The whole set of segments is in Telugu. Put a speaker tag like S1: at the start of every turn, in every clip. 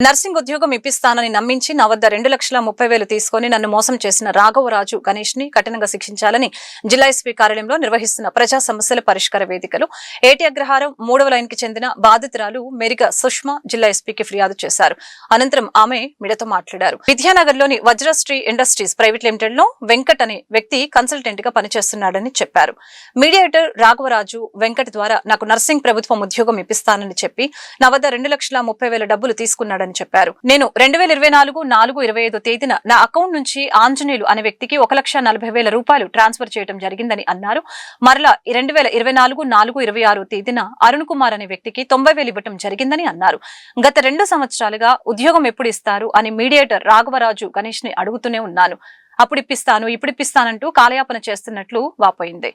S1: నర్సింగ్ ఉద్యోగం ఇప్పిస్తానని నమ్మించి నా వద్ద 2,30,000 తీసుకుని నన్ను మోసం చేసిన రాఘవరాజు గణేష్ ని కఠినంగా శిక్షించాలని జిల్లా ఎస్పీ కార్యాలయంలో నిర్వహిస్తున్న ప్రజా సమస్యల పరిష్కార వేదికలు ఏటి అగ్రహారం 3వ లైన్ కి చెందిన బాధితురాలు మెరిగ సుష్మా జిల్లా ఎస్పీకి ఫిర్యాదు చేశారు. అనంతరం ఆమె మీడియాతో మాట్లాడారు. విద్యానగర్ లోని వజ్రశ్రీ ఇండస్ట్రీస్ ప్రైవేట్ లిమిటెడ్ లో వెంకట్ అనే వ్యక్తి కన్సల్టెంట్ గా పనిచేస్తున్నాడని చెప్పారు. మీడియేటర్ రాఘవరాజు వెంకట్ ద్వారా నాకు నర్సింగ్ ప్రభుత్వం ఉద్యోగం ఇప్పిస్తానని చెప్పి నా వద్ద 2,30,000 డబ్బులు తీసుకున్నాడని చెప్పారు. నేను 2024/4/25 తేదీన నా అకౌంట్ నుంచి ఆంజనేయులు అనే వ్యక్తికి 1,40,000 రూపాయలు ట్రాన్స్ఫర్ చేయడం జరిగిందని అన్నారు. మరలా 2024/4/26 తేదీన అరుణ్ కుమార్ అనే వ్యక్తికి 90,000 ఇవ్వడం జరిగిందని అన్నారు. గత 2 సంవత్సరాలుగా ఉద్యోగం ఎప్పుడు ఇస్తారు అని మీడియేటర్ రాఘవరాజు గణేష్ ని అడుగుతూనే ఉన్నాను. అప్పుడు ఇప్పిస్తాను, ఇప్పుడు ఇప్పిస్తానంటూ కాలయాపన చేస్తున్నట్లు వాపోయింది.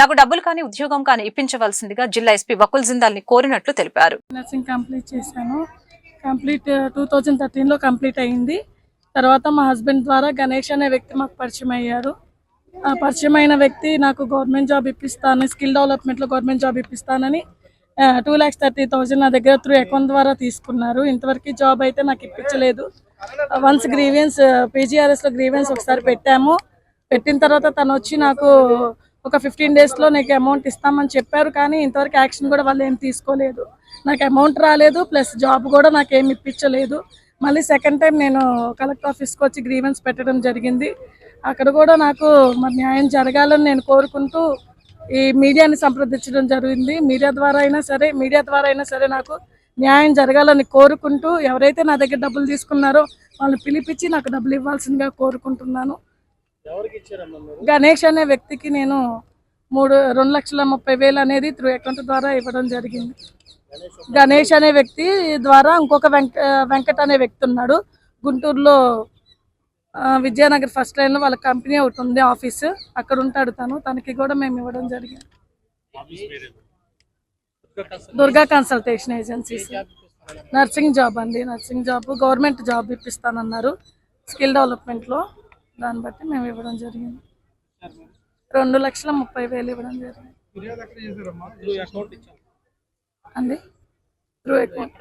S1: నాకు డబ్బులు కానీ ఉద్యోగం కానీ ఇప్పించవలసిందిగా జిల్లా ఎస్పీ వకుల్ జిందాల్ ని కోరినట్లు తెలిపారు.
S2: నర్సింగ్ కంప్లీట్ చేశాను. 2013లో కంప్లీట్ అయింది. తర్వాత మా హస్బెండ్ ద్వారా గణేష్ అనే వ్యక్తి మాకు పరిచయం అయ్యారు. ఆ పరిచయం అయిన వ్యక్తి నాకు గవర్నమెంట్ జాబ్ ఇప్పిస్తాను, స్కిల్ డెవలప్మెంట్లో గవర్నమెంట్ జాబ్ ఇప్పిస్తానని 2,30,000 నా దగ్గర త్రూ అకౌంట్ ద్వారా తీసుకున్నారు. ఇంతవరకు జాబ్ అయితే నాకు ఇప్పించలేదు. వన్స్ గ్రీవెన్స్ పీజీఆర్ఎస్లో గ్రీవెన్స్ ఒకసారి పెట్టాము. పెట్టిన తర్వాత తను వచ్చి నాకు ఒక 15 డేస్లో నీకు అమౌంట్ ఇస్తామని చెప్పారు. కానీ ఇంతవరకు యాక్షన్ కూడా వాళ్ళు ఏం తీసుకోలేదు. నాకు అమౌంట్ రాలేదు, ప్లస్ జాబ్ కూడా నాకు ఏమి ఇప్పించలేదు. మళ్ళీ సెకండ్ టైం నేను కలెక్టర్ ఆఫీస్కి వచ్చి గ్రీవెన్స్ పెట్టడం జరిగింది. అక్కడ కూడా నాకు మరి న్యాయం జరగాలని నేను కోరుకుంటూ ఈ మీడియాని సంప్రదించడం జరిగింది. మీడియా ద్వారా అయినా సరే నాకు న్యాయం జరగాలని కోరుకుంటూ ఎవరైతే నా దగ్గర డబ్బులు తీసుకున్నారో వాళ్ళని పిలిపించి నాకు డబ్బులు ఇవ్వాల్సిందిగా కోరుకుంటున్నాను. గణేష్ అనే వ్యక్తికి నేను 2,30,000 అనేది త్రూ అకౌంట్ ద్వారా ఇవ్వడం జరిగింది. గణేష్ అనే వ్యక్తి ద్వారా ఇంకొక వెంకట్ అనే వ్యక్తి ఉన్నాడు గుంటూరులో, విద్యానగర్ ఫస్ట్ లైన్లో వాళ్ళ కంపెనీ ఒకటి ఉంది ఆఫీసు, అక్కడ ఉంటాడు తనకి కూడా మేము ఇవ్వడం జరిగింది. Durga consultation agencies nursing job అండి. నర్సింగ్ జాబ్ గవర్నమెంట్ జాబ్ ఇప్పిస్తానన్నారు స్కిల్ డెవలప్మెంట్లో. దాన్ని బట్టి మేము ఇవ్వడం జరిగింది. 2,30,000 ఇవ్వడం జరిగింది అండి. త్రూ అకౌంట్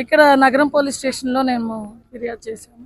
S2: ఇక్కడ నగరం పోలీస్ స్టేషన్లో నేను ఫిర్యాదు చేశాను.